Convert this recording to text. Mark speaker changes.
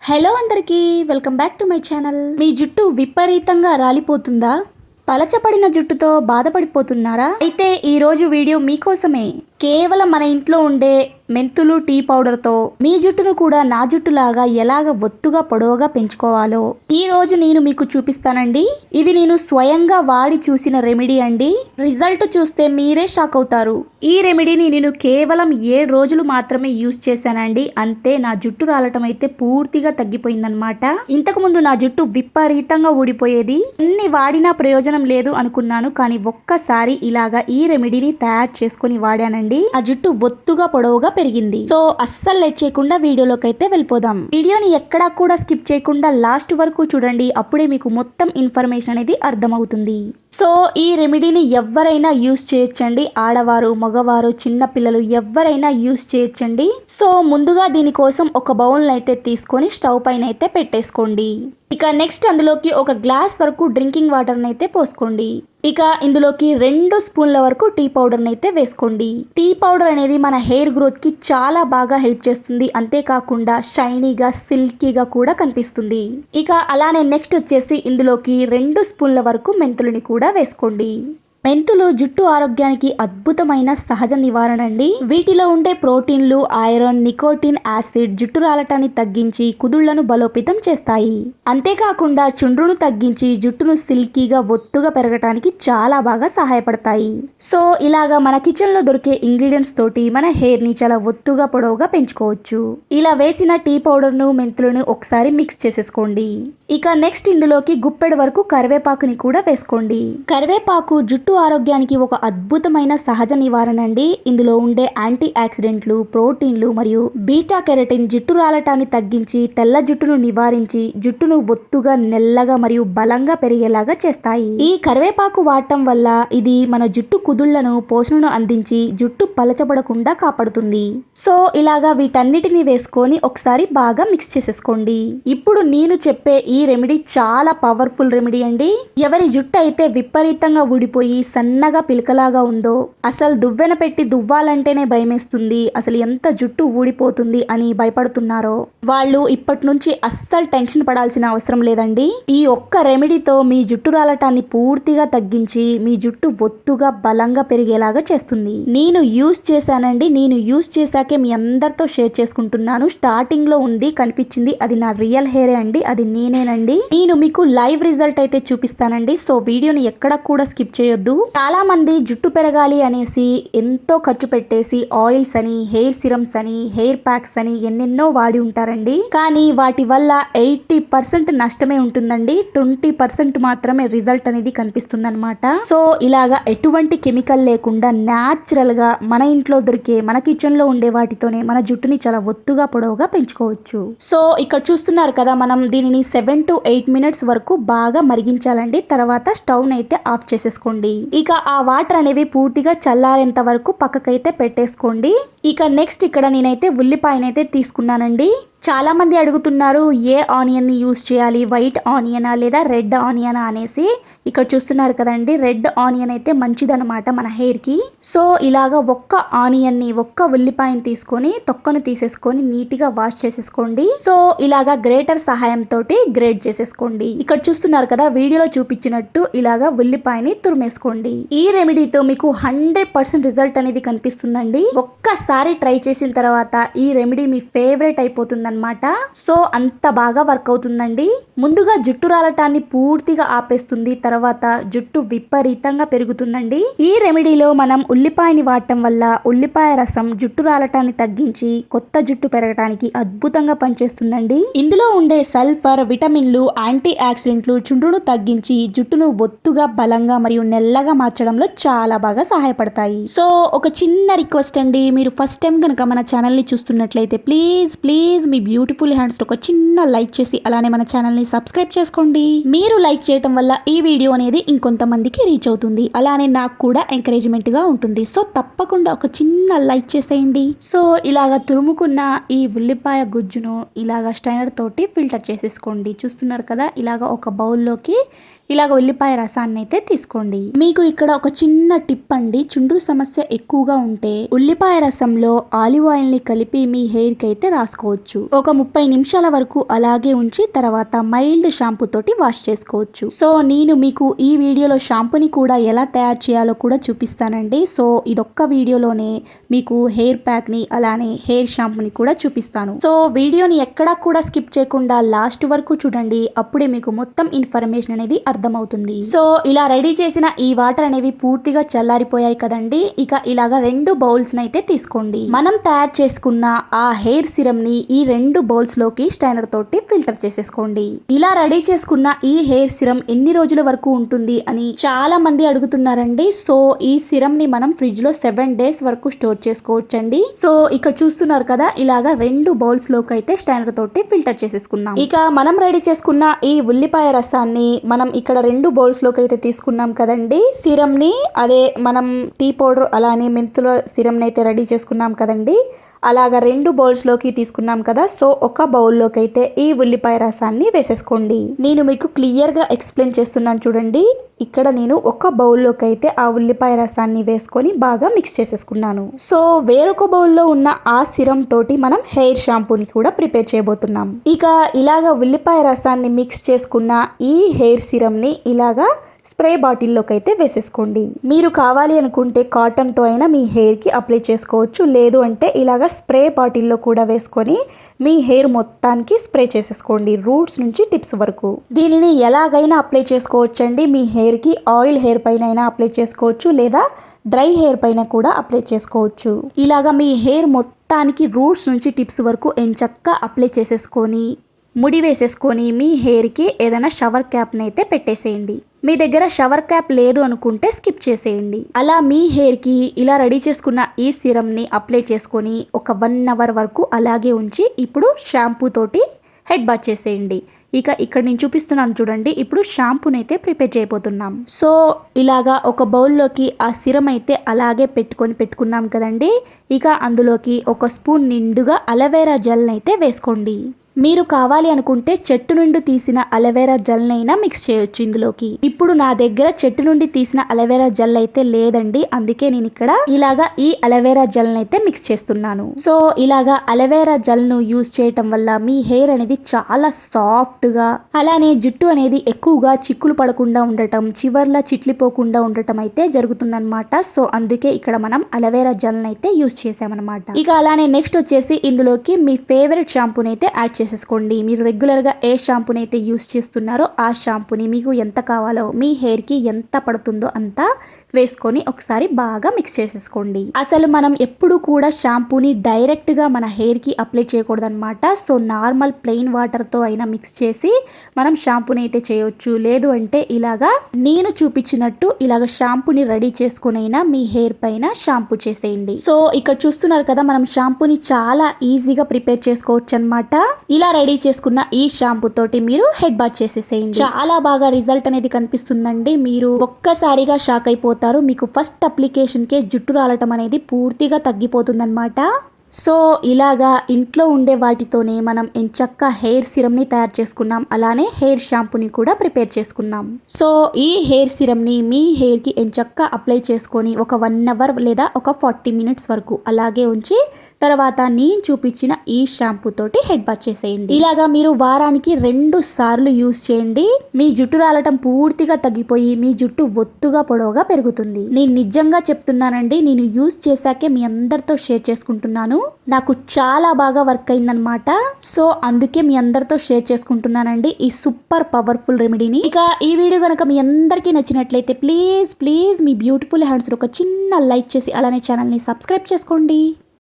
Speaker 1: Hello అందరికీ welcome back to my channel. మీ జుట్టు విపరీతంగా రాలిపోతుందా? పలచపడిన జుట్టుతో బాధపడిపోతున్నారా? అయితే ఈ రోజు వీడియో మీకోసమే. కేవలం మన ఇంట్లో ఉండే మెంతులు టీ పౌడర్తో మీ జుట్టును కూడా నా జుట్టులాగా ఎలాగ ఒత్తుగా పొడవుగా పెంచుకోవాలో ఈ రోజు నేను మీకు చూపిస్తానండి. ఇది నేను స్వయంగా వాడి చూసిన రెమెడీ అండి. రిజల్ట్ చూస్తే మీరే షాక్ అవుతారు. ఈ రెమెడీని నేను కేవలం 7 రోజులు మాత్రమే యూజ్ చేశానండి. అంతే, నా జుట్టు రాలటం అయితే పూర్తిగా తగ్గిపోయిందనమాట. ఇంతకు ముందు నా జుట్టు విపరీతంగా ఊడిపోయేది. అన్ని వాడినా ప్రయోజనం లేదు అనుకున్నాను, కానీ ఒక్కసారి ఇలాగా ఈ రెమెడీని తయారు చేసుకుని వాడానండి. ఆ జుట్టు ఒత్తుగా పొడవుగా పెరిగింది. సో అస్సలు లేట్ చేయకుండా వీడియోలోకి అయితే వెళ్ళిపోదాం. వీడియోని ఎక్కడా కూడా స్కిప్ చేయకుండా లాస్ట్ వరకు చూడండి. అప్పుడే మీకు మొత్తం ఇన్ఫర్మేషన్ అనేది అర్థమవుతుంది. సో ఈ రెమెడీని ఎవరైనా యూజ్ చేయొచ్చండి. ఆడవారు, మగవారు, చిన్న పిల్లలు ఎవరైనా యూజ్ చేయొచ్చండి. సో ముందుగా దీనికోసం ఒక బౌల్ అయితే తీసుకొని స్టవ్ పైన అయితే పెట్టేసుకోండి. ఇక నెక్స్ట్ అందులోకి ఒక గ్లాస్ వరకు డ్రింకింగ్ వాటర్ని అయితే పోసుకోండి. ఇక ఇందులోకి 2 స్పూన్ల వరకు టీ పౌడర్ని అయితే వేసుకోండి. టీ పౌడర్ అనేది మన హెయిర్ గ్రోత్ కి చాలా బాగా హెల్ప్ చేస్తుంది. అంతేకాకుండా షైనీగా, సిల్కీగా కూడా కనిపిస్తుంది. ఇక అలానే నెక్స్ట్ వచ్చేసి ఇందులోకి 2 స్పూన్ల వరకు మెంతులని కూడా వేసుకోండి. మెంతులు జుట్టు ఆరోగ్యానికి అద్భుతమైన సహజ నివారణ అండి. వీటిలో ఉండే ప్రోటీన్లు, ఐరన్, నికోటిన్, యాసిడ్ జుట్టు రాలటాన్ని తగ్గించి కుదుళ్లను బలోపేతం చేస్తాయి. అంతేకాకుండా చుండ్రును తగ్గించి జుట్టును సిల్కీగా ఒత్తుగా పెరగటానికి చాలా బాగా సహాయపడతాయి. సో ఇలాగా మన కిచెన్ లో దొరికే ఇంగ్రీడియంట్స్ తోటి మన హెయిర్ ని చాలా ఒత్తుగా పొడవుగా పెంచుకోవచ్చు. ఇలా వేసిన టీ పౌడర్ ను, మెంతులను ఒకసారి మిక్స్ చేసేసుకోండి. ఇక నెక్స్ట్ ఇందులోకి గుప్పెడు వరకు కరివేపాకుని కూడా వేసుకోండి. కరివేపాకు జుట్టు ఆరోగ్యానికి ఒక అద్భుతమైన సహజ నివారణ అండి. ఇందులో ఉండే యాంటీ ఆక్సిడెంట్లు, ప్రోటీన్లు మరియు బీటా కెరటిన్ జుట్టు రాలటాన్ని తగ్గించి తెల్ల జుట్టును నివారించి జుట్టును ఒత్తుగా, నెల్లగా మరియు బలంగా పెరిగేలాగా చేస్తాయి. ఈ కరివేపాకు వాడటం వల్ల ఇది మన జుట్టు కుదుళ్లను, పోషణను అందించి జుట్టు పలచబడకుండా కాపాడుతుంది. సో ఇలాగా వీటన్నిటిని వేసుకొని ఒకసారి బాగా మిక్స్ చేసేసుకోండి. ఇప్పుడు నేను చెప్పే ఈ రెమెడీ చాలా పవర్ఫుల్ రెమెడీ అండి. ఎవరి జుట్టు అయితే విపరీతంగా ఊడిపోయి సన్నగా పిలకలాగా ఉందో, అసలు దువ్వెన పెట్టి దువ్వాలంటేనే భయమేస్తుంది, అసలు ఎంత జుట్టు ఊడిపోతుంది అని భయపడుతున్నారో వాళ్ళు ఇప్పటి నుంచి అస్సలు టెన్షన్ పడాల్సిన అవసరం లేదండి. ఈ ఒక్క రెమెడీతో మీ జుట్టు రాలటాన్ని పూర్తిగా తగ్గించి మీ జుట్టు ఒత్తుగా, బలంగా పెరిగేలాగా చేస్తుంది. నేను యూజ్ చేశానండి. నేను యూజ్ చేశాకే మీ అందరితో షేర్ చేసుకుంటున్నాను. స్టార్టింగ్ లో ఉంది కనిపించింది, అది నా రియల్ హెయిర్ అండి. అది నేనేనండి. నేను మీకు లైవ్ రిజల్ట్ అయితే చూపిస్తానండి. సో వీడియోని ఎక్కడ కూడా స్కిప్ చేయొద్దు. చాలా మంది జుట్టు పెరగాలి అనేసి ఎంతో ఖర్చు పెట్టేసి ఆయిల్స్ అని, హెయిర్ సిరమ్స్ అని, హెయిర్ ప్యాక్స్ అని ఎన్నెన్నో వాడి ఉంటారండి. కానీ వాటి వల్ల 80% నష్టమే ఉంటుందండి. 20% మాత్రమే రిజల్ట్ అనేది కనిపిస్తుంది అనమాట. సో ఇలాగా ఎటువంటి కెమికల్ లేకుండా న్యాచురల్ గా మన ఇంట్లో దొరికే, మన కిచెన్ లో ఉండే వాటితోనే మన జుట్టుని చాలా ఒత్తుగా, పొడవుగా పెంచుకోవచ్చు. సో ఇక్కడ చూస్తున్నారు కదా, మనం దీనిని 7 to 8 మినిట్స్ వరకు బాగా మరిగించాలండి. తర్వాత స్టవ్ అయితే ఆఫ్ చేసేసుకోండి. ఇక ఆ వాటర్ అనేవి పూర్తిగా చల్లారేంత వరకు పక్కకైతే పెట్టేసుకోండి. ఇక నెక్స్ట్ ఇక్కడ నేనైతే ఉల్లిపాయనైతే తీసుకున్నానండి. చాలా మంది అడుగుతున్నారు ఏ ఆనియన్ ని యూజ్ చేయాలి, వైట్ ఆనియనా లేదా రెడ్ ఆనియనా అనేసి. ఇక్కడ చూస్తున్నారు కదండి, రెడ్ ఆనియన్ అయితే మంచిదనమాట మన హెయిర్ కి. సో ఇలాగా ఒక్క ఆనియన్ ని, ఒక్క ఉల్లిపాయని తీసుకొని తొక్కను తీసేసుకొని నీట్ గా వాష్ చేసేసుకోండి. సో ఇలాగా గ్రేటర్ సహాయంతో గ్రేట్ చేసేసుకోండి. ఇక్కడ చూస్తున్నారు కదా, వీడియోలో చూపించినట్టు ఇలాగా ఉల్లిపాయని తురిమేసుకోండి. ఈ రెమెడీతో మీకు 100% రిజల్ట్ అనేది కనిపిస్తుందండి. ఒక్కసారి ట్రై చేసిన తర్వాత ఈ రెమెడీ మీ ఫేవరెట్ అయిపోతుంది. సో అంత బాగా వర్క్ అవుతుందండి. ముందుగా జుట్టు రాలటాన్ని పూర్తిగా ఆపేస్తుంది. తర్వాత జుట్టు విపరీతంగా పెరుగుతుందండి. ఈ రెమెడీలో మనం ఉల్లిపాయని వాడటం వల్ల ఉల్లిపాయ రసం జుట్టు రాలటాన్ని తగ్గించి కొత్త జుట్టు పెరగటానికి అద్భుతంగా పనిచేస్తుందండి. ఇందులో ఉండే సల్ఫర్, విటమిన్లు, యాంటీ ఆక్సిడెంట్లు చుండ్రును తగ్గించి జుట్టును ఒత్తుగా, బలంగా మరియు నెల్లగా మార్చడంలో చాలా బాగా సహాయపడతాయి. సో ఒక చిన్న రిక్వెస్ట్ అండి, మీరు ఫస్ట్ టైం కనుక మన ఛానల్ ని చూస్తున్నట్లయితే ప్లీజ్ మీ బ్యూటిఫుల్ హ్యాండ్స్ ఒక చిన్న లైక్ చేసి అలానే మన ఛానల్ ని సబ్స్క్రైబ్ చేసుకోండి. మీరు లైక్ చేయటం వల్ల ఈ వీడియో అనేది ఇంకొంతమందికి రీచ్ అవుతుంది. అలానే నాకు కూడా ఎంకరేజ్మెంట్ గా ఉంటుంది. సో తప్పకుండా ఒక చిన్న లైక్ చేసేయండి. సో ఇలాగా తురుముకున్న ఈ ఉల్లిపాయ గుజ్జును ఇలాగా స్ట్రైనర్ తోటి ఫిల్టర్ చేసేసుకోండి. చూస్తున్నారు కదా, ఇలాగా ఒక బౌల్లోకి ఇలాగ ఉల్లిపాయ రసాన్ని అయితే తీసుకోండి. మీకు ఇక్కడ ఒక చిన్న టిప్ అండి, చుండ్రు సమస్య ఎక్కువగా ఉంటే ఉల్లిపాయ రసంలో ఆలివ్ ఆయిల్ ని కలిపి మీ హెయిర్ కి అయితే రాసుకోవచ్చు. ఒక 30 నిమిషాల వరకు అలాగే ఉంచి తర్వాత మైల్డ్ షాంపూ తోటి వాష్ చేసుకోవచ్చు. సో నేను మీకు ఈ వీడియోలో షాంపూని కూడా ఎలా తయారు చేయాలో కూడా చూపిస్తానండి. సో ఇదొక్క వీడియోలోనే మీకు హెయిర్ ప్యాక్ ని అలానే హెయిర్ షాంపూని కూడా చూపిస్తాను. సో వీడియోని ఎక్కడా కూడా స్కిప్ చేయకుండా లాస్ట్ వరకు చూడండి, అప్పుడే మీకు మొత్తం ఇన్ఫర్మేషన్ అనేది అర్థమవుతుంది. సో ఇలా రెడీ చేసిన ఈ వాటర్ అనేవి పూర్తిగా చల్లారిపోయాయి కదండి. ఇక ఇలాగా 2 బౌల్స్ అయితే తీసుకోండి. మనం తయారు చేసుకున్న ఆ హెయిర్ సిరమ్ ని ఈ 2 బౌల్స్ లోకి స్టైనర్ తోటి ఫిల్టర్ చేసేసుకోండి. ఇలా రెడీ చేసుకున్న ఈ హెయిర్ సిరమ్ ఎన్ని రోజుల వరకు ఉంటుంది అని చాలా మంది అడుగుతున్నారండి. సో ఈ సిరమ్ ని మనం ఫ్రిడ్జ్ లో 7 డేస్ వరకు స్టోర్ చేసుకోవచ్చండి. సో ఇక్కడ చూస్తున్నారు కదా, ఇలాగా 2 బౌల్స్ లోకి అయితే స్టైనర్ తోటి ఫిల్టర్ చేసేసుకున్నాం. ఇక మనం రెడీ చేసుకున్న ఈ ఉల్లిపాయ రసాన్ని మనం ఇక్కడ 2 బౌల్స్ లోకి అయితే తీసుకున్నాం కదండి. సిరమ్ ని అదే మనం టీ పౌడర్ అలానే మెంతుల సిరమ్ ని అయితే రెడీ చేసుకున్నాం కదండి, అలాగా 2 బౌల్స్ లోకి తీసుకున్నాం కదా. సో ఒక బౌల్లోకి అయితే ఈ ఉల్లిపాయ రసాన్ని వేసేసుకోండి. నేను మీకు క్లియర్ గా ఎక్స్ప్లెయిన్ చేస్తున్నాను చూడండి. ఇక్కడ నేను ఒక బౌల్లోకి అయితే ఆ ఉల్లిపాయ రసాన్ని వేసుకొని బాగా మిక్స్ చేసేసుకున్నాను. సో వేరొక బౌల్లో ఉన్న ఆ సిరమ్ తోటి మనం హెయిర్ షాంపూని కూడా ప్రిపేర్ చేయబోతున్నాం. ఇక ఇలాగా ఉల్లిపాయ రసాన్ని మిక్స్ చేసుకున్న ఈ హెయిర్ సిరమ్ ని ఇలాగా స్ప్రే బాటిల్లోకి అయితే వేసేసుకోండి. మీరు కావాలి అనుకుంటే కాటన్తో అయినా మీ హెయిర్కి అప్లై చేసుకోవచ్చు, లేదు అంటే ఇలాగ స్ప్రే బాటిల్లో కూడా వేసుకొని మీ హెయిర్ మొత్తానికి స్ప్రే చేసేసుకోండి, రూట్స్ నుంచి టిప్స్ వరకు. దీనిని ఎలాగైనా అప్లై చేసుకోవచ్చండి. మీ హెయిర్కి ఆయిల్ హెయిర్ పైన అయినా అప్లై చేసుకోవచ్చు, లేదా డ్రై హెయిర్ పైన కూడా అప్లై చేసుకోవచ్చు. ఇలాగా మీ హెయిర్ మొత్తానికి రూట్స్ నుంచి టిప్స్ వరకు ఎంచక్కా అప్లై చేసేసుకొని ముడి వేసేసుకొని మీ హెయిర్కి ఏదైనా షవర్ క్యాప్ని అయితే పెట్టేసేయండి. మీ దగ్గర షవర్ క్యాప్ లేదు అనుకుంటే స్కిప్ చేసేయండి. అలా మీ హెయిర్కి ఇలా రెడీ చేసుకున్న ఈ సిరమ్ని అప్లై చేసుకొని ఒక 1 అవర్ వరకు అలాగే ఉంచి ఇప్పుడు షాంపూ తోటి హెడ్ బాత్ చేసేయండి. ఇక ఇక్కడ నేను చూపిస్తున్నాను చూడండి, ఇప్పుడు షాంపూని అయితే ప్రిపేర్ చేయబోతున్నాం. సో ఇలాగా ఒక బౌల్లోకి ఆ సిరమ్ అయితే అలాగే పెట్టుకున్నాం కదండి. ఇక అందులోకి 1 స్పూన్ నిండుగా అలోవెరా జెల్ని అయితే వేసుకోండి. మీరు కావాలి అనుకుంటే చెట్టు నుండి తీసిన అలోవెరా జెల్ అయినా మిక్స్ చేయొచ్చు ఇందులోకి. ఇప్పుడు నా దగ్గర చెట్టు నుండి తీసిన అలోవెరా జెల్ అయితే లేదండి, అందుకే నేను ఇక్కడ ఇలాగా ఈ అలోవెరా జెల్ అయితే మిక్స్ చేస్తున్నాను. సో ఇలాగా అలోవెరా జెల్ ను యూజ్ చేయటం వల్ల మీ హెయిర్ అనేది చాలా సాఫ్ట్ గా అలానే జుట్టు అనేది ఎక్కువగా చిక్కులు పడకుండా ఉండటం, చివర్లా చిట్లిపోకుండా ఉండటం అయితే జరుగుతుందన్నమాట. సో అందుకే ఇక్కడ మనం అలోవెరా జెల్ అయితే యూజ్ చేసామన్నమాట. ఇక అలానే నెక్స్ట్ వచ్చేసి ఇందులోకి మీ ఫేవరెట్ షాంపూని అయితే యాడ్ చేసేసుకోండి. మీరు రెగ్యులర్గా ఏ షాంపూని అయితే యూస్ చేస్తున్నారో ఆ షాంపూని మీకు ఎంత కావాలో మీ హెయిర్కి ఎంత పడుతుందో అంత వేసుకొని ఒకసారి బాగా మిక్స్ చేసేసుకోండి. అసలు మనం ఎప్పుడు కూడా షాంపూని డైరెక్ట్గా మన హెయిర్కి అప్లై చేయకూడదు అనమాట. సో నార్మల్ ప్లెయిన్ వాటర్తో అయినా మిక్స్ చేసి మనం షాంపూని అయితే చేయొచ్చు, లేదు అంటే ఇలాగా నేను చూపించినట్టు ఇలాగ షాంపూని రెడీ చేసుకుని అయినా మీ హెయిర్ పైన షాంపూ చేసేయండి. సో ఇక్కడ చూస్తున్నారు కదా, మనం షాంపూని చాలా ఈజీగా ప్రిపేర్ చేసుకోవచ్చు అనమాట. ఇలా రెడీ చేసుకున్న ఈ షాంపూ తోటి మీరు హెడ్ బాత్ చేసేసేయండి. చాలా బాగా రిజల్ట్ అనేది కనిపిస్తుందండి. మీరు ఒక్కసారిగా షాక్ అయిపోతారు. మీకు ఫస్ట్ అప్లికేషన్ కే జుట్టు రాలటం అనేది పూర్తిగా తగ్గిపోతుందన్నమాట. సో ఇలాగా ఇంట్లో ఉండే వాటితోనే మనం ఎంచక్కా హెయిర్ సిరమ్ని తయారు చేసుకున్నాం, అలానే హెయిర్ షాంపూని కూడా ప్రిపేర్ చేసుకున్నాం. సో ఈ హెయిర్ సిరమ్ని మీ హెయిర్కి ఎంచక్కా అప్లై చేసుకొని ఒక 1 అవర్ లేదా ఒక 40 మినిట్స్ వరకు అలాగే ఉంచి తర్వాత నేను చూపించిన ఈ షాంపూ తోటి హెడ్ బాత్ చేసేయండి. ఇలాగా మీరు వారానికి 2 సార్లు యూజ్ చేయండి. మీ జుట్టు రాలటం పూర్తిగా తగ్గిపోయి మీ జుట్టు ఒత్తుగా పొడవుగా పెరుగుతుంది. నేను నిజంగా చెప్తున్నానండి, నేను యూజ్ చేశాకే మీ అందరితో షేర్ చేసుకుంటున్నాను. నాకు చాలా బాగా వర్క్ అయిందనమాట. సో అందుకే మీ అందరితో షేర్ చేసుకుంటున్నానండి ఈ సూపర్ పవర్ఫుల్ రెమెడీని. ఇక ఈ వీడియో కనుక మీ అందరికీ నచ్చినట్లయితే ప్లీజ్ మీ బ్యూటిఫుల్ హ్యాండ్స్ ఒక చిన్న లైక్ చేసి అలానే ఛానల్ని సబ్స్క్రైబ్ చేసుకోండి.